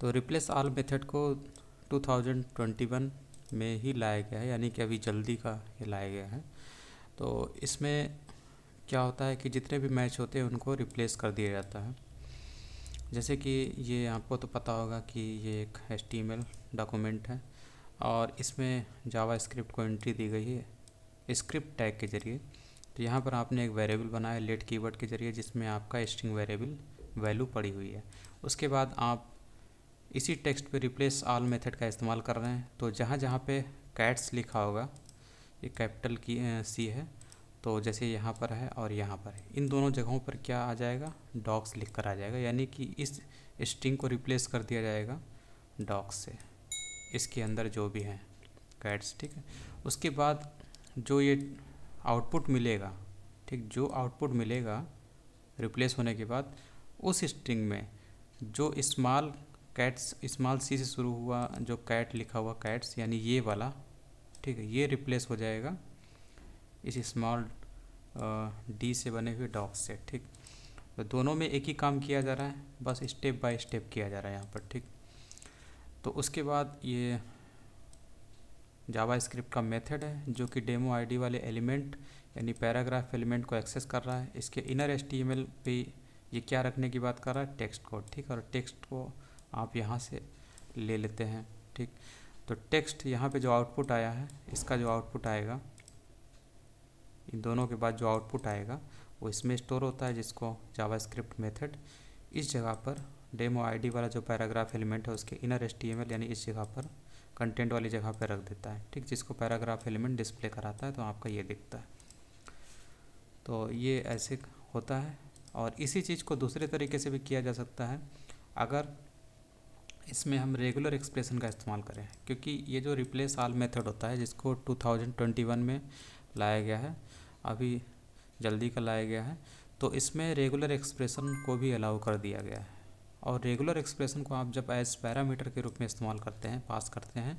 तो replace all method को 2021 में ही लाया गया है, यानी कि अभी जल्दी का ये लाया गया है। तो इसमें क्या होता है कि जितने भी मैच होते हैं उनको रिप्लेस कर दिया जाता है। जैसे कि ये आपको तो पता होगा कि ये एक HTML डॉक्यूमेंट है और इसमें जावा स्क्रिप्ट को एंट्री दी गई है स्क्रिप्ट टैग के ज़रिए। तो यहाँ पर आपने एक वेरिएबल बनाया लेट कीवर्ड के ज़रिए, जिसमें आपका स्ट्रिंग वेरिएबल वैल्यू पड़ी हुई है। उसके बाद आप इसी टेक्स्ट पे रिप्लेस ऑल मेथड का इस्तेमाल कर रहे हैं। तो जहाँ जहाँ पे कैट्स लिखा होगा, ये कैपिटल की C है, तो जैसे यहाँ पर है और यहाँ पर है, इन दोनों जगहों पर क्या आ जाएगा, डॉग्स लिख कर आ जाएगा, यानी कि इस स्ट्रिंग को रिप्लेस कर दिया जाएगा डॉग्स से, इसके अंदर जो भी हैं कैट्स। ठीक है, उसके बाद जो ये आउटपुट मिलेगा, ठीक, जो आउटपुट मिलेगा रिप्लेस होने के बाद, उस स्ट्रिंग में जो स्मॉल कैट्स, स्मॉल C से शुरू हुआ जो कैट लिखा हुआ कैट्स, यानी ये वाला, ठीक है, ये रिप्लेस हो जाएगा इस स्मॉल D से बने हुए डॉग से। ठीक, तो दोनों में एक ही काम किया जा रहा है, बस स्टेप बाय स्टेप किया जा रहा है यहाँ पर। ठीक, तो उसके बाद ये जावा स्क्रिप्ट का मेथड है जो कि डेमो आईडी वाले एलिमेंट यानी पैराग्राफ एलिमेंट को एक्सेस कर रहा है। इसके इनर HTML पे ये क्या रखने की बात कर रहा है, टेक्स्ट को। ठीक, और टेक्स्ट को आप यहाँ से ले लेते हैं। ठीक, तो टेक्स्ट यहाँ पे जो आउटपुट आया है, इसका जो आउटपुट आएगा, इन दोनों के बाद जो आउटपुट आएगा वो इसमें स्टोर होता है, जिसको जावास्क्रिप्ट मेथड इस जगह पर डेमो आईडी वाला जो पैराग्राफ एलिमेंट है उसके इनर HTML यानी इस जगह पर कंटेंट वाली जगह पर रख देता है। ठीक, जिसको पैराग्राफ एलिमेंट डिस्प्ले कराता है, तो आपका ये दिखता है। तो ये ऐसे होता है। और इसी चीज़ को दूसरे तरीके से भी किया जा सकता है, अगर इसमें हम रेगुलर एक्सप्रेशन का इस्तेमाल करें, क्योंकि ये जो रिप्लेस ऑल मेथड होता है जिसको 2021 में लाया गया है, अभी जल्दी का लाया गया है, तो इसमें रेगुलर एक्सप्रेशन को भी अलाउ कर दिया गया है। और रेगुलर एक्सप्रेशन को आप जब एज पैरामीटर के रूप में इस्तेमाल करते हैं, पास करते हैं,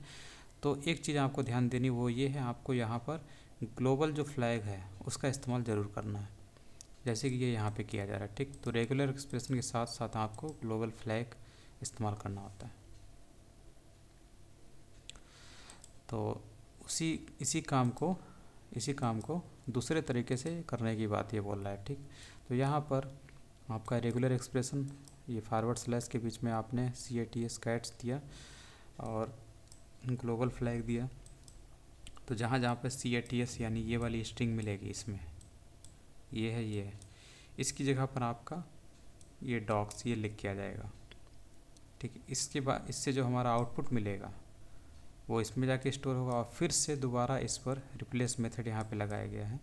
तो एक चीज़ आपको ध्यान देनी वो ये है, आपको यहाँ पर ग्लोबल जो फ्लैग है उसका इस्तेमाल ज़रूर करना है, जैसे कि ये यहाँ पे किया जा रहा है। ठीक, तो रेगुलर एक्सप्रेशन के साथ साथ आपको ग्लोबल फ्लैग इस्तेमाल करना होता है। तो इसी काम को दूसरे तरीके से करने की बात ये बोल रहा है। ठीक, तो यहाँ पर आपका रेगुलर एक्सप्रेशन, ये फॉरवर्ड स्लैश के बीच में आपने CATS कैट्स दिया और ग्लोबल फ्लैग दिया। तो जहाँ जहाँ पे CATS यानी ये वाली स्ट्रिंग मिलेगी, इसमें ये है, इसकी जगह पर आपका ये डॉग्स ये लिख के आ जाएगा। ठीक, इसके बाद इससे जो हमारा आउटपुट मिलेगा वो इसमें जाके स्टोर होगा, और फिर से दोबारा इस पर रिप्लेस मेथड यहाँ पे लगाया गया है।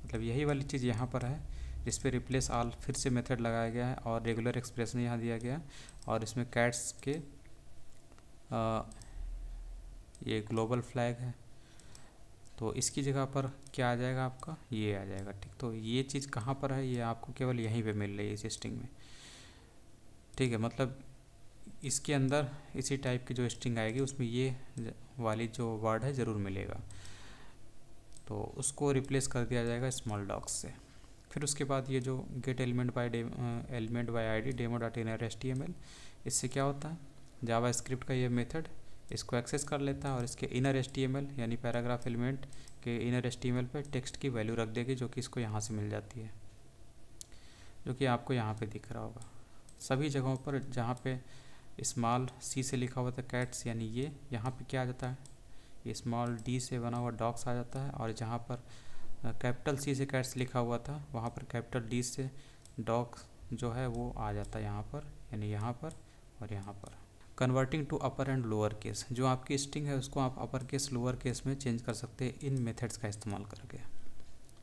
मतलब यही वाली चीज़ यहाँ पर है, जिस पे रिप्लेस ऑल फिर से मेथड लगाया गया है और रेगुलर एक्सप्रेशन यहाँ दिया गया है, और इसमें कैट्स के ये ग्लोबल फ्लैग है, तो इसकी जगह पर क्या आ जाएगा, आपका ये आ जाएगा। ठीक, तो ये चीज़ कहाँ पर है, ये आपको केवल यहीं पे मिल रही है, इस स्ट्रिंग में। ठीक है, मतलब इसके अंदर इसी टाइप की जो स्ट्रिंग आएगी उसमें ये वाली जो वर्ड है ज़रूर मिलेगा, तो उसको रिप्लेस कर दिया जाएगा स्मॉल डॉग्स से। फिर उसके बाद ये जो gate element by ID demo.inner.html, इससे क्या होता है, जावा स्क्रिप्ट का ये मेथड इसको एक्सेस कर लेता है और इसके इनर HTML यानी पैराग्राफ एलिमेंट के इनर HTML पे टेक्स्ट की वैल्यू रख देगी, जो कि इसको यहाँ से मिल जाती है, जो कि आपको यहाँ पे दिख रहा होगा। सभी जगहों पर जहाँ पे स्मॉल C से लिखा हुआ था कैट्स, यानी ये यहाँ पे क्या आ जाता है, ये स्मॉल D से बना हुआ डॉग्स आ जाता है, और जहाँ पर कैपिटल C से कैट्स लिखा हुआ था वहाँ पर कैपिटल D से डॉग्स जो है वो आ जाता है यहाँ पर, यानी यहाँ पर और यहाँ पर। Converting to upper and lower case, जो आपकी स्ट्रिंग है उसको आप अपर केस लोअर केस में चेंज कर सकते हैं इन मेथड्स का इस्तेमाल करके,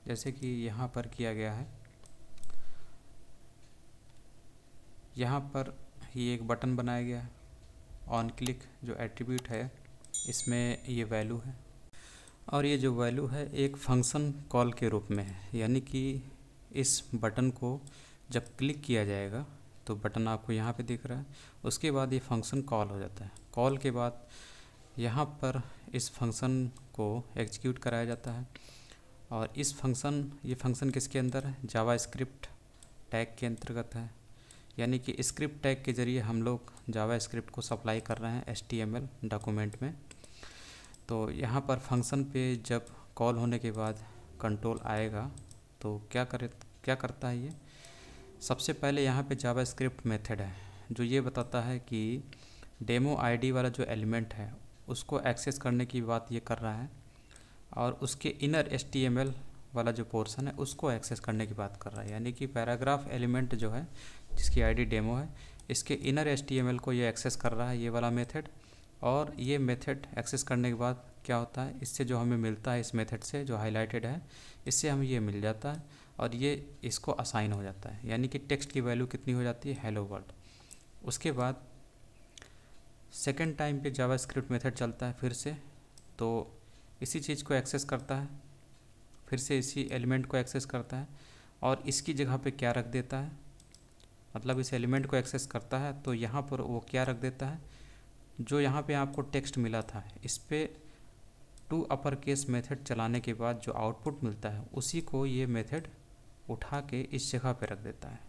जैसे कि यहाँ पर किया गया है। यहाँ पर ये एक बटन बनाया गया है, ऑन क्लिक जो एट्रीब्यूट है इसमें ये वैल्यू है, और ये जो वैल्यू है एक फंक्शन कॉल के रूप में है, यानी कि इस बटन को जब क्लिक किया जाएगा तो बटन आपको यहाँ पे दिख रहा है, उसके बाद ये फंक्शन कॉल हो जाता है। कॉल के बाद यहाँ पर इस फंक्शन को एग्जीक्यूट कराया जाता है, और ये फंक्शन किसके अंदर है, जावा स्क्रिप्ट टैग के अंतर्गत है, यानी कि स्क्रिप्ट टैग के ज़रिए हम लोग जावा स्क्रिप्ट को सप्लाई कर रहे हैं HTML डॉक्यूमेंट में। तो यहाँ पर फंक्शन पे जब कॉल होने के बाद कंट्रोल आएगा तो क्या करता है ये, सबसे पहले यहाँ पे जावा स्क्रिप्ट मेथड है जो ये बताता है कि डेमो आईडी वाला जो एलिमेंट है उसको एक्सेस करने की बात ये कर रहा है, और उसके इनर HTML वाला जो पोर्शन है उसको एक्सेस करने की बात कर रहा है। यानी कि पैराग्राफ एलिमेंट जो है जिसकी आईडी डेमो है, इसके इनर HTML को ये एक्सेस कर रहा है ये वाला मेथड। और ये मेथड एक्सेस करने के बाद क्या होता है, इससे जो हमें मिलता है इस मेथड से जो हाईलाइटेड है, इससे हमें ये मिल जाता है और ये इसको असाइन हो जाता है। यानी कि टेक्स्ट की वैल्यू कितनी हो जाती है, हेलो वर्ल्ड। उसके बाद सेकेंड टाइम पे जावा स्क्रिप्ट मेथड चलता है फिर से, तो इसी चीज़ को एक्सेस करता है, फिर से इसी एलिमेंट को एक्सेस करता है और इसकी जगह पे क्या रख देता है, मतलब इस एलिमेंट को एक्सेस करता है तो यहाँ पर वो क्या रख देता है, जो यहाँ पे आपको टेक्स्ट मिला था इस पे टू अपर केस मेथड चलाने के बाद जो आउटपुट मिलता है उसी को ये मेथड उठा के इस जगह पे रख देता है।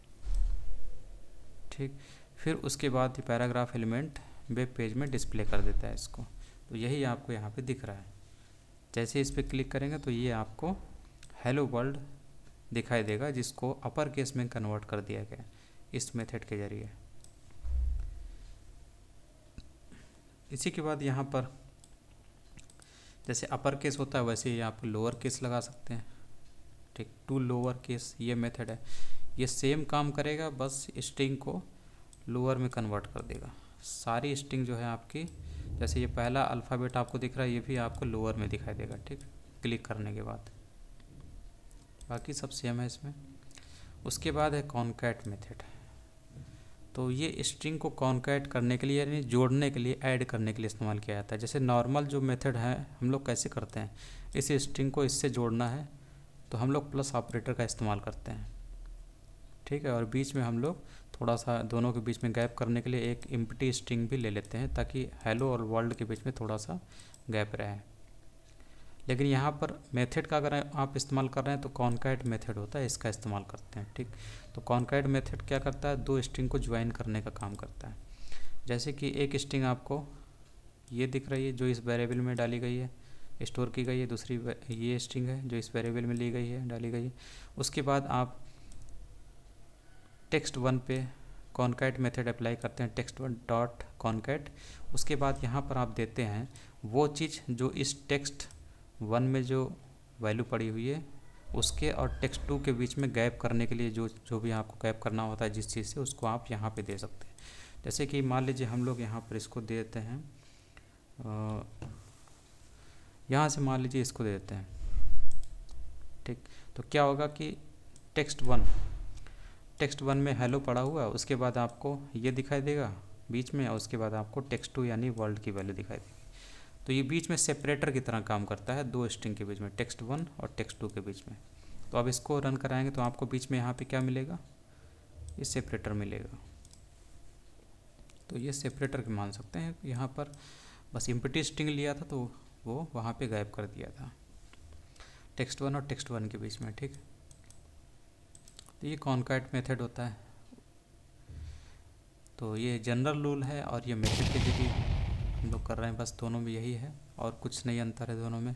ठीक, फिर उसके बाद ये पैराग्राफ एलिमेंट वेब पेज में डिस्प्ले कर देता है इसको। तो यही आपको यहाँ पे दिख रहा है। जैसे इस पर क्लिक करेंगे तो ये आपको हेलो वर्ल्ड दिखाई देगा, जिसको अपर केस में कन्वर्ट कर दिया गया इस मेथड के ज़रिए। इसी के बाद यहाँ पर जैसे अपर केस होता है वैसे ही आप लोअर केस लगा सकते हैं। ठीक, टू लोअर केस ये मेथड है, ये सेम काम करेगा, बस स्ट्रिंग को लोअर में कन्वर्ट कर देगा। सारी स्ट्रिंग जो है आपकी, जैसे ये पहला अल्फ़ाबेट आपको दिख रहा है ये भी आपको लोअर में दिखाई देगा। ठीक, क्लिक करने के बाद बाकी सब सेम है इसमें। उसके बाद है कॉन्कैट मेथड। तो ये स्ट्रिंग को कॉन्कैट करने के लिए यानी जोड़ने के लिए, ऐड करने के लिए इस्तेमाल किया जाता है। जैसे नॉर्मल जो मेथड है हम लोग कैसे करते हैं, इस स्ट्रिंग को इससे जोड़ना है तो हम लोग प्लस ऑपरेटर का इस्तेमाल करते हैं। ठीक है, और बीच में हम लोग थोड़ा सा दोनों के बीच में गैप करने के लिए एक एम्प्टी स्ट्रिंग भी ले लेते हैं ताकि हेलो और वर्ल्ड के बीच में थोड़ा सा गैप रहे। लेकिन यहाँ पर मेथड का अगर आप इस्तेमाल कर रहे हैं तो कॉन्कैट मेथड होता है, इसका इस्तेमाल करते हैं। ठीक, तो कॉन्कैट मेथड क्या करता है, दो स्ट्रिंग को ज्वाइन करने का काम करता है। जैसे कि एक स्ट्रिंग आपको ये दिख रही है जो इस वेरिएबल में डाली गई है, स्टोर की गई है, दूसरी ये स्ट्रिंग है जो इस वेरिएबल में ली गई है, डाली गई है। उसके बाद आप टेक्स्ट वन पे कॉन्कैट मेथड अप्लाई करते हैं, टेक्स्ट वन डॉट कॉन्कैट। उसके बाद यहाँ पर आप देते हैं वो चीज़ जो इस टेक्स्ट वन में जो वैल्यू पड़ी हुई है उसके और टेक्स्ट टू के बीच में गैप करने के लिए जो भी आपको गैप करना होता है जिस चीज़ से, उसको आप यहाँ पे दे सकते हैं। जैसे कि मान लीजिए हम लोग यहाँ पर इसको दे देते हैं, यहाँ से मान लीजिए इसको दे देते हैं। ठीक, तो क्या होगा कि टेक्स्ट वन में हेलो पड़ा हुआ है, उसके बाद आपको ये दिखाई देगा बीच में, और उसके बाद आपको टेक्स्ट टू यानी वर्ल्ड की वैल्यू दिखाई देगी। तो ये बीच में सेपरेटर की तरह काम करता है दो स्ट्रिंग के बीच में, टेक्स्ट वन और टेक्स्ट टू के बीच में। तो अब इसको रन कराएंगे तो आपको बीच में यहाँ पे क्या मिलेगा, ये सेपरेटर मिलेगा। तो ये सेपरेटर के मान सकते हैं। यहाँ पर बस एम्प्टी स्ट्रिंग लिया था तो वो वहाँ पे गायब कर दिया था टेक्स्ट वन और टेक्स्ट वन के बीच में। ठीक, तो ये कॉन्कैट मेथड होता है। तो ये जनरल रूल है और ये मेथड के जरिए हम लोग कर रहे हैं, बस दोनों में यही है और कुछ नहीं अंतर है दोनों में।